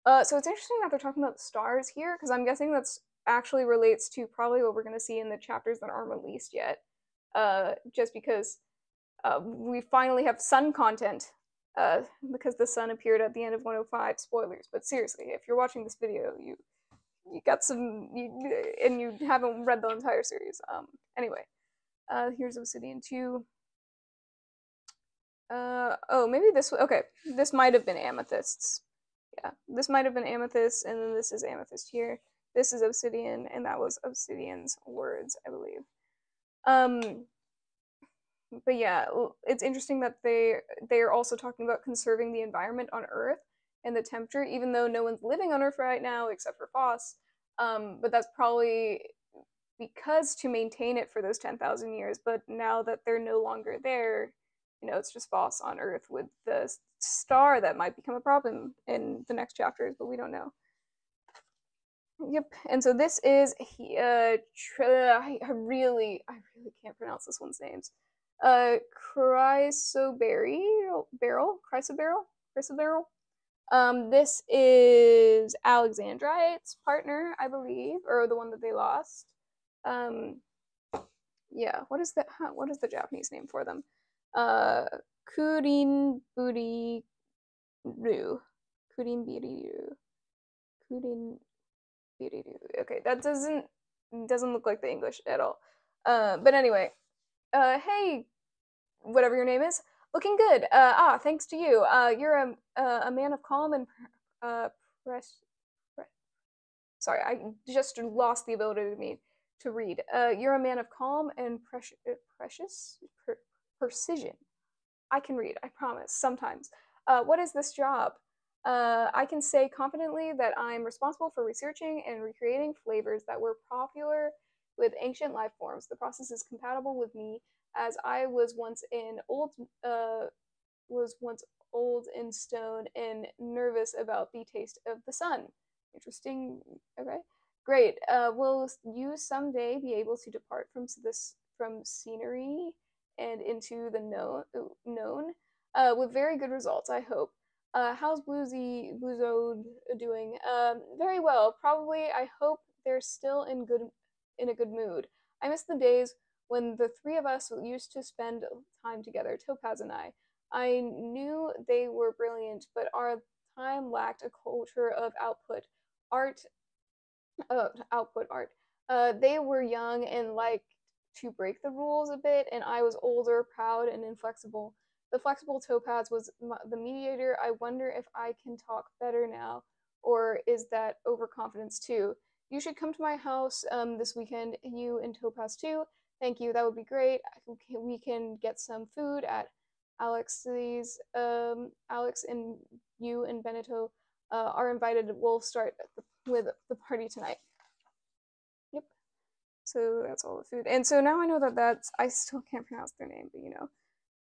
So it's interesting that they're talking about the stars here, because I'm guessing that's actually relates to probably what we're going to see in the chapters that aren't released yet. Just because we finally have sun content, because the sun appeared at the end of 105. Spoilers, but seriously, if you're watching this video, you got some, and you haven't read the entire series. Anyway, here's Obsidian 2. Oh, maybe this, okay, this might have been amethysts. Yeah, this might have been amethyst, and then this is amethyst here. This is obsidian, and that was obsidian's words, I believe. But yeah, it's interesting that they are also talking about conserving the environment on Earth and the temperature, even though no one's living on Earth right now except for Foss. But that's probably because to maintain it for those 10,000 years. But now that they're no longer there, it's just Foss on Earth with the star that might become a problem in the next chapters, but we don't know. Yep, and so this is I really can't pronounce this one's names. Chrysoberyl. This is Alexandrite's partner, I believe, or the one that they lost. Yeah, what is the Japanese name for them? Kurin Buriru. Okay, that doesn't look like the English at all. But anyway, hey, whatever your name is, looking good. Thanks to you. You're a man of calm and sorry, I just lost the ability to read. You're a man of calm and precision. I can read, I promise, sometimes. What is this job? I can say confidently that I'm responsible for researching and recreating flavors that were popular with ancient life forms. The process is compatible with me, as I was once old in stone and nervous about the taste of the sun. Interesting. Okay, great. Will you someday be able to depart from scenery and into the known with very good results, I hope. How's Bluzo doing? Very well. Probably. I hope they're still in a good mood. I miss the days when the three of us used to spend time together, Topaz and I. I knew they were brilliant, but our time lacked a culture of output art. They were young and liked to break the rules a bit, and I was older, proud, and inflexible. The flexible Topaz was the mediator. I wonder if I can talk better now, or is that overconfidence too? You should come to my house this weekend, you and Topaz too. Thank you, that would be great. We can get some food at Alex's. Alex and you and Benito are invited. We'll start with the party tonight. Yep. So that's all the food. And so now I know I still can't pronounce their name, but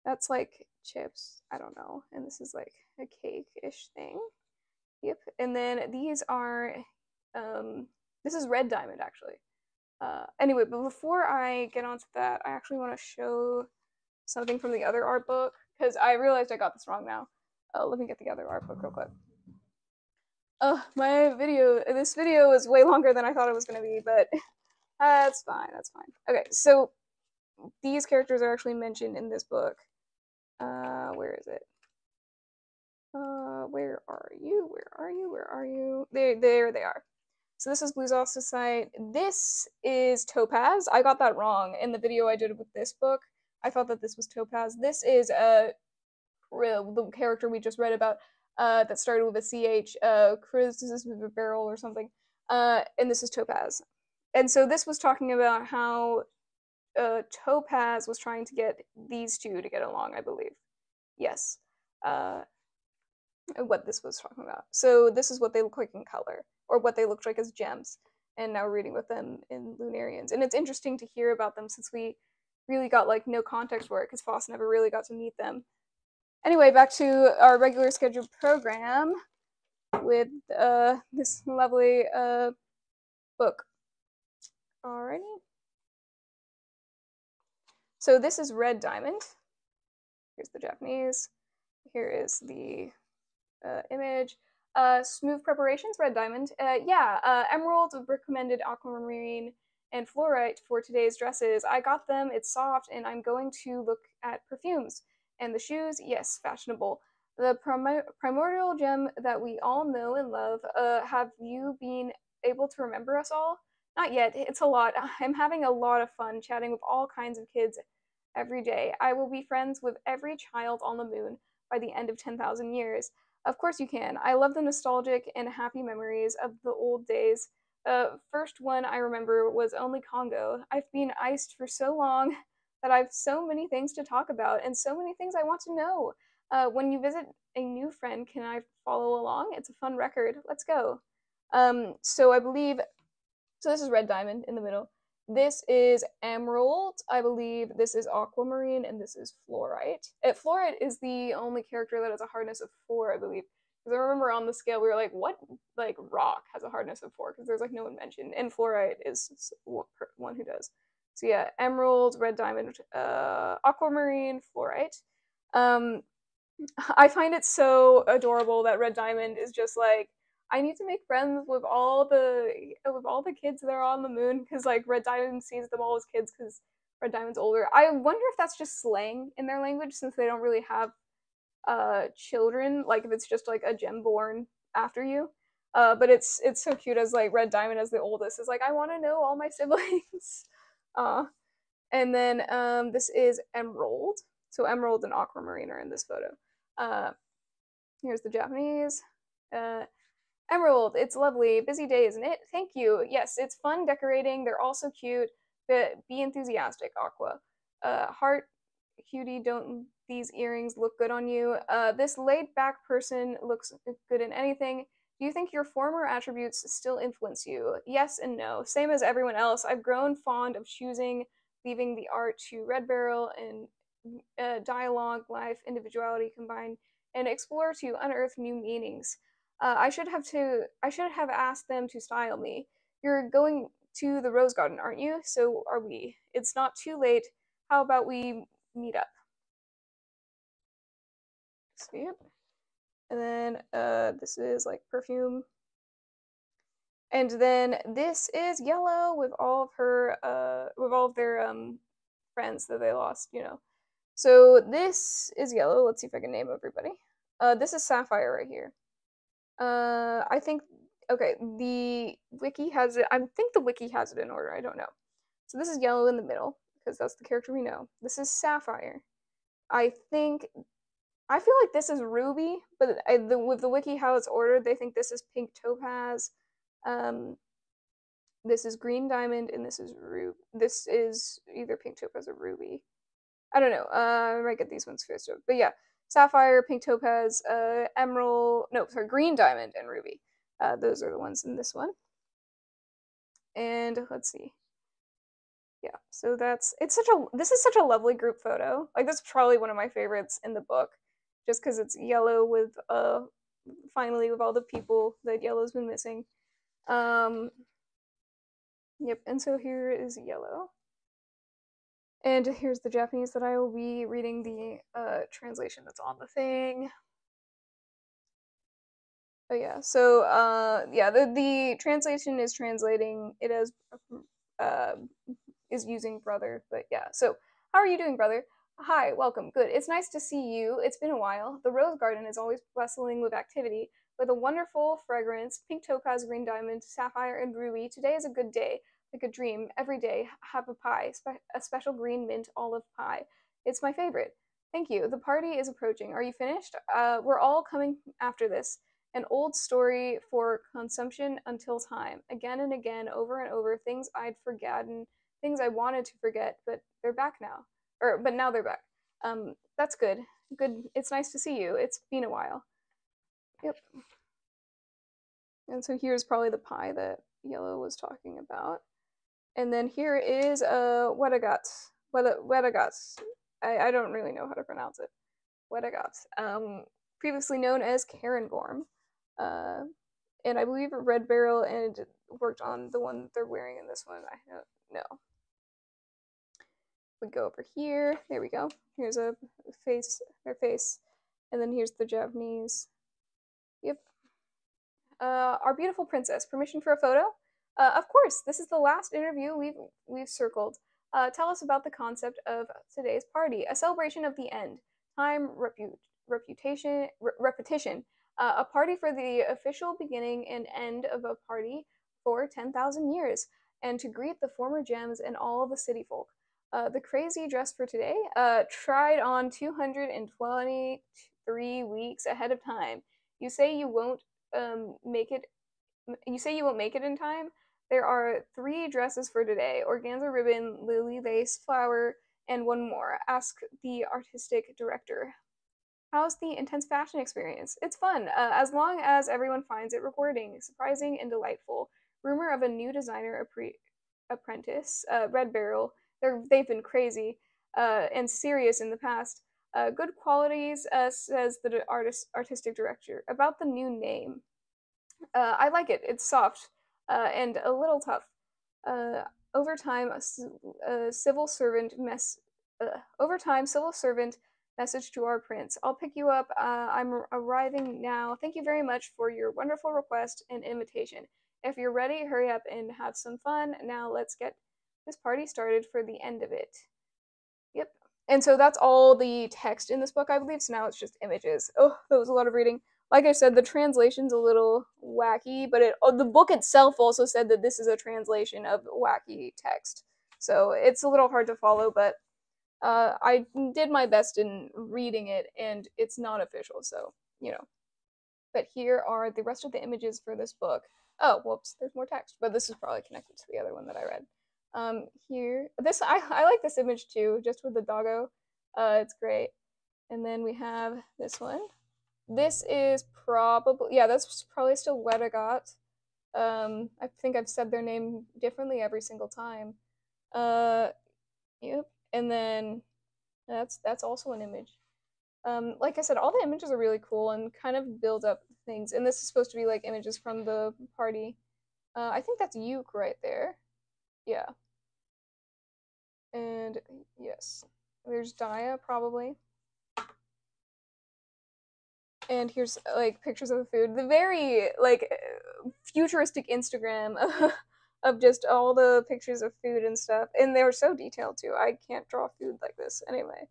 that's like chips. I don't know. And this is like a cake-ish thing. Yep. And then these are, this is red diamond actually. Anyway, but before I get onto that, I actually want to show something from the other art book, because I realized I got this wrong now. Let me get the other art book real quick. This video is way longer than I thought it was going to be, but that's fine. Okay, so these characters are actually mentioned in this book. Where is it? Where are you? There they are. So this is Bluzos' site. This is Topaz. I got that wrong in the video I did with this book. I thought that this was Topaz. This is the character we just read about that started with a CH. Chris, this is a barrel or something. And this is Topaz. And so this was talking about how Topaz was trying to get these two to get along, I believe. Yes. What this was talking about. So this is what they look like in color, or what they looked like as gems. And now we're reading with them in Lunarians. And it's interesting to hear about them since we really got like no context for it, because Foss never really got to meet them. Anyway, back to our regular scheduled program with this lovely book. Alrighty. So this is red diamond. Here's the Japanese. Here is the image. Smooth preparations, red diamond. Emerald, recommended aquamarine, and fluorite for today's dresses. I got them, it's soft, and I'm going to look at perfumes. And the shoes, yes, fashionable. The primordial gem that we all know and love. Have you been able to remember us all? Not yet, it's a lot. I'm having a lot of fun chatting with all kinds of kids every day. I will be friends with every child on the moon by the end of 10,000 years. Of course you can. I love the nostalgic and happy memories of the old days. The first one I remember was only Congo. I've been iced for so long that I've so many things to talk about and so many things I want to know. When you visit a new friend, can I follow along? It's a fun record. Let's go. So I believe, so this is Red Diamond in the middle. This is Emerald. I believe this is Aquamarine, and this is Fluorite. Fluorite is the only character that has a hardness of 4, I believe. Because I remember on the scale we were like, what like rock has a hardness of 4? Because there's like no one mentioned, and Fluorite is one who does. So yeah, Emerald, Red Diamond, Aquamarine, Fluorite. I find it so adorable that Red Diamond is just like, I need to make friends with all the kids that are on the moon, because like Red Diamond sees them all as kids because Red Diamond's older. I wonder if that's just slang in their language, since they don't really have children, like if it's just like a gem born after you. But it's so cute as like Red Diamond as the oldest is like, I want to know all my siblings. And then this is Emerald. So Emerald and Aquamarine are in this photo. Here's the Japanese. Emerald, it's lovely. Busy day, isn't it? Thank you. Yes, it's fun decorating. They're all so cute. But be enthusiastic, Aqua. Heart, cutie, don't these earrings look good on you? This laid-back person looks good in anything. Do you think your former attributes still influence you? Yes and no. Same as everyone else. I've grown fond of choosing, leaving the art to Red Barrel and dialogue, life, individuality combined, and explore to unearth new meanings. I should have asked them to style me. You're going to the Rose Garden, aren't you? So are we. It's not too late. How about we meet up? See it? And then this is like perfume. And then this is Yellow with all of her with all of their friends that they lost, you know. So this is Yellow. Let's see if I can name everybody. This is Sapphire right here. I think, okay, the wiki has it. I think the wiki has it in order. I don't know. So this is Yellow in the middle because that's the character we know. This is Sapphire. I feel like this is Ruby, but with the wiki how it's ordered, they think this is Pink Topaz. This is Green Diamond, and this is Ruby. This is either Pink Topaz or Ruby. I don't know. I might get these ones first, but yeah, Sapphire, Pink Topaz, Emerald. No, sorry, Green Diamond and Ruby. Those are the ones in this one. And let's see. Yeah, so this is such a lovely group photo. Like, that's probably one of my favorites in the book, just because it's Yellow with finally with all the people that Yellow's been missing. Yep, and so here is Yellow. And here's the Japanese that I will be reading the translation that's on the thing. But yeah, so yeah, the translation is translating it as is using brother, but yeah. So how are you doing, brother? Hi, welcome. Good. It's nice to see you. It's been a while. The rose garden is always bustling with activity, with a wonderful fragrance, pink topaz, green diamond, sapphire, and ruby. Today is a good day, like a dream. Every day, have a pie, a special green mint olive pie. It's my favorite. Thank you. The party is approaching. Are you finished? We're all coming after this. An old story for consumption until time. Again and again, over and over, things I'd forgotten, things I wanted to forget, but they're back now. But now they're back. That's good. Good. It's nice to see you. It's been a while. Yep. And so here's probably the pie that Yellow was talking about. And then here is Wedagats. Wedagats. I don't really know how to pronounce it. Wedagats. Previously known as Cairngorm. And I believe Red Barrel and worked on the one they're wearing in this one. I don't know. We go over here. There we go. Here's a face, their face. And then here's the Japanese. Yep. Our beautiful princess. Permission for a photo? Of course. This is the last interview we've circled. Tell us about the concept of today's party. A celebration of the end. Time, repetition. A party for the official beginning and end of a party for 10,000 years, and to greet the former gems and all the city folk. The crazy dress for today. Tried on 223 weeks ahead of time. You say you won't make it. You say you won't make it in time. There are 3 dresses for today: organza ribbon, lily lace, flower, and one more. Ask the artistic director. How's the intense fashion experience? It's fun, as long as everyone finds it rewarding, surprising, and delightful. Rumor of a new designer apprentice, Red Barrel. They've been crazy and serious in the past. Good qualities, says the artistic director. About the new name, I like it. It's soft and a little tough. Uh, over time, civil servant mess. Over time, civil servant message to our prince. I'll pick you up. I'm arriving now. Thank you very much for your wonderful request and invitation. If you're ready, hurry up and have some fun. Now let's get this party started for the end of it. Yep. And so that's all the text in this book, I believe. So now it's just images. Oh, that was a lot of reading. Like I said, the translation's a little wacky, but the book itself also said that this is a translation of wacky text. So it's a little hard to follow, but I did my best in reading it, and it's not official, so, you know. But here are the rest of the images for this book. Oh, whoops, there's more text, but this is probably connected to the other one that I read. Here, I like this image too, just with the doggo. It's great. And then we have this one. This is probably, yeah, that's probably still Wedagot. I think I've said their name differently every single time. Yep. And then that's also an image. Like I said, all the images are really cool and kind of build up things. And this is supposed to be like images from the party. I think that's Yuke right there. Yeah. And yes, there's Daya probably. And here's like pictures of the food. The very like futuristic Instagram of just all the pictures of food and stuff. And they're so detailed too. I can't draw food like this. Anyway,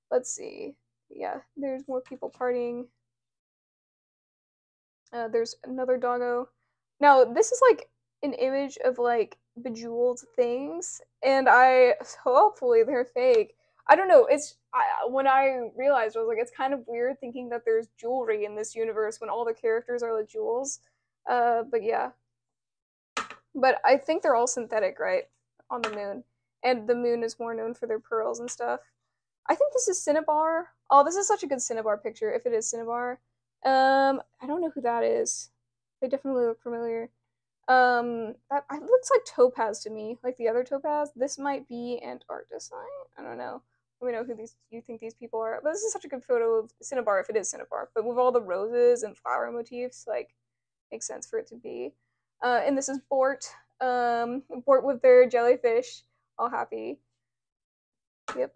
let's see. Yeah, there's more people partying. There's another doggo. Now, this is like an image of like bejeweled things, and hopefully they're fake. I don't know. When I realized, I was like, it's kind of weird thinking that there's jewelry in this universe when all the characters are like jewels. But yeah. But I think they're all synthetic, right? On the moon. And the moon is more known for their pearls and stuff. I think this is Cinnabar. Oh, this is such a good Cinnabar picture, if it is Cinnabar. I don't know who that is. They definitely look familiar. That looks like Topaz to me, like the other Topaz. This might be Antarcticite. I don't know. Let me know who you think these people are. But this is such a good photo of Cinnabar, if it is Cinnabar. But with all the roses and flower motifs, like, makes sense for it to be. And this is Bort. Bort with their jellyfish, all happy. Yep.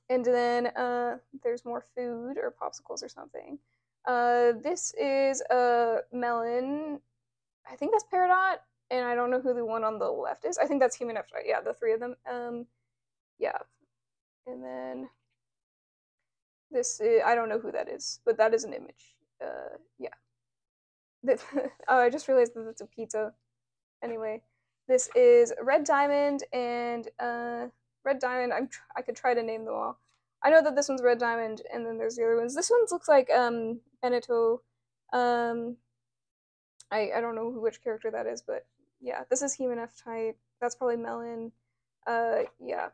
And then there's more food or popsicles or something. This is a melon. I think that's Peridot, and I don't know who the one on the left is. I think that's Human F. Yeah, the 3 of them. Yeah. And then this is, I don't know who that is, but that is an image. Yeah. I just realized that it's a pizza. Anyway, this is Red Diamond and Red Diamond. I could try to name them all. I know that this one's Red Diamond, and then there's the other ones. This one looks like Beneteau. I don't know which character that is, but yeah, this is Human F type. That's probably Melon. Yeah.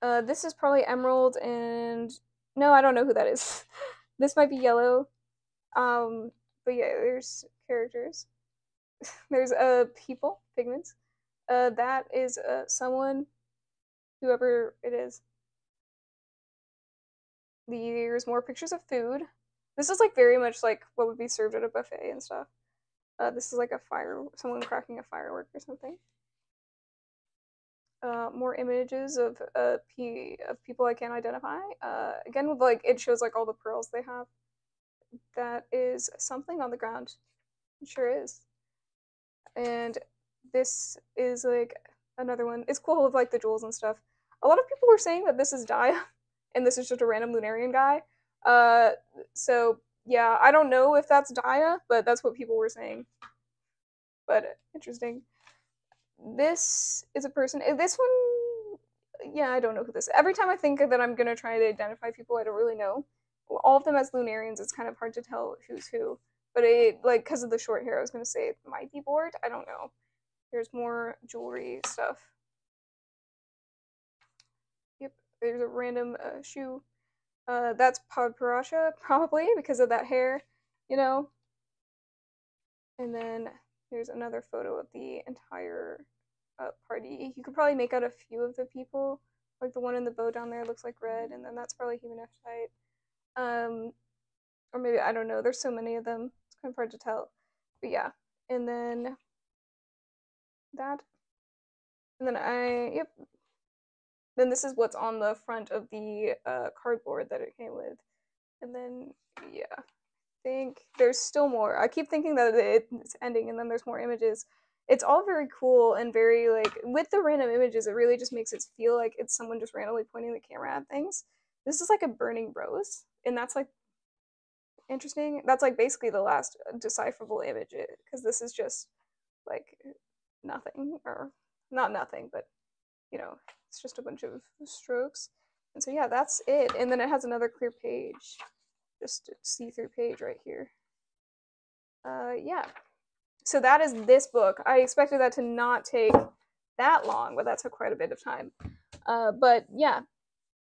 This is probably Emerald, and no, I don't know who that is. This might be Yellow. But yeah, there's characters. There's people, pigments. That is someone, whoever it is. There's more pictures of food. This is like very much like what would be served at a buffet and stuff. This is like someone cracking a firework or something. More images of people I can't identify. Again, with like it shows like all the pearls they have. That is something on the ground. It sure is. And this is like another one. It's cool with like the jewels and stuff. A lot of people were saying that this is Daya, and this is just a random Lunarian guy. So yeah, I don't know if that's Daya, but that's what people were saying. But interesting. this is a person. This one, yeah, I don't know who this is. Every time I think that I'm gonna try to identify people, I don't really know. All of them as Lunarians, it's kind of hard to tell who's who. But like, because of the short hair, I was gonna say it might be bored. I don't know. There's more jewelry stuff. Yep, there's a random shoe. That's Parasha, probably, because of that hair, you know? And then there's another photo of the entire party. You could probably make out a few of the people. Like the one in the bow down there looks like red, and then that's probably human F-type. Or maybe, I don't know, there's so many of them. It's kind of hard to tell. But yeah. And then that. And then yep. Then this is what's on the front of the cardboard that it came with. And then, yeah, I think there's still more. I keep thinking that it's ending, and then there's more images. It's all very cool and very, like, with the random images, it really just makes it feel like it's someone just randomly pointing the camera at things. This is like a burning rose, and that's, like, interesting. That's, like, basically the last decipherable image, because this is just, like, nothing, or not nothing, but, you know, it's just a bunch of strokes. And so, yeah, that's it. And then it has another clear page, just a see-through page right here. Yeah. So that is this book. I expected that to not take that long, but that took quite a bit of time. But yeah,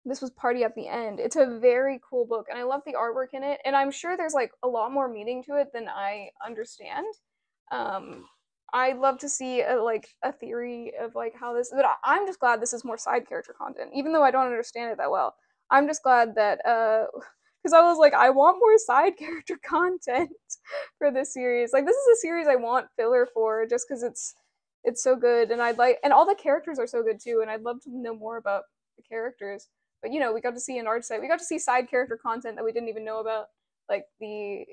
this was Party at the End. It's a very cool book, and I love the artwork in it. And I'm sure there's like a lot more meaning to it than I understand. I'd love to see a theory of like how this, but I'm just glad this is more side character content, even though I don't understand it that well. I'm just glad that because I was like, I want more side character content for this series. Like, this is a series I want filler for, just because it's so good, and and all the characters are so good too, and I'd love to know more about the characters. But you know, we got to see an art set, we got to see side character content that we didn't even know about, like the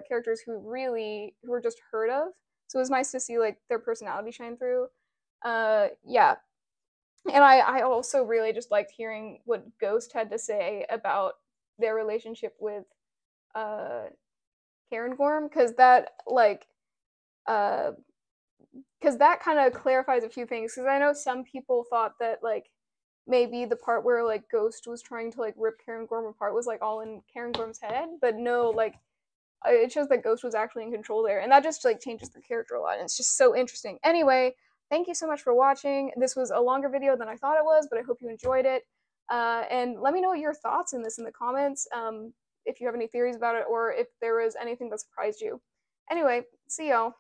characters who were just heard of. So it was nice to see like their personality shine through. Yeah. And I also really just liked hearing what Ghost had to say about their relationship with Cairngorm, because that kind of clarifies a few things, because I know some people thought that like maybe the part where like Ghost was trying to like rip Cairngorm apart was like all in Cairngorm's head, but no, like it shows that Ghost was actually in control there, and that just like changes the character a lot, and it's just so interesting. Anyway, thank you so much for watching. This was a longer video than I thought it was, but I hope you enjoyed it. And let me know your thoughts in this in the comments, if you have any theories about it, or if there was anything that surprised you. Anyway, see y'all.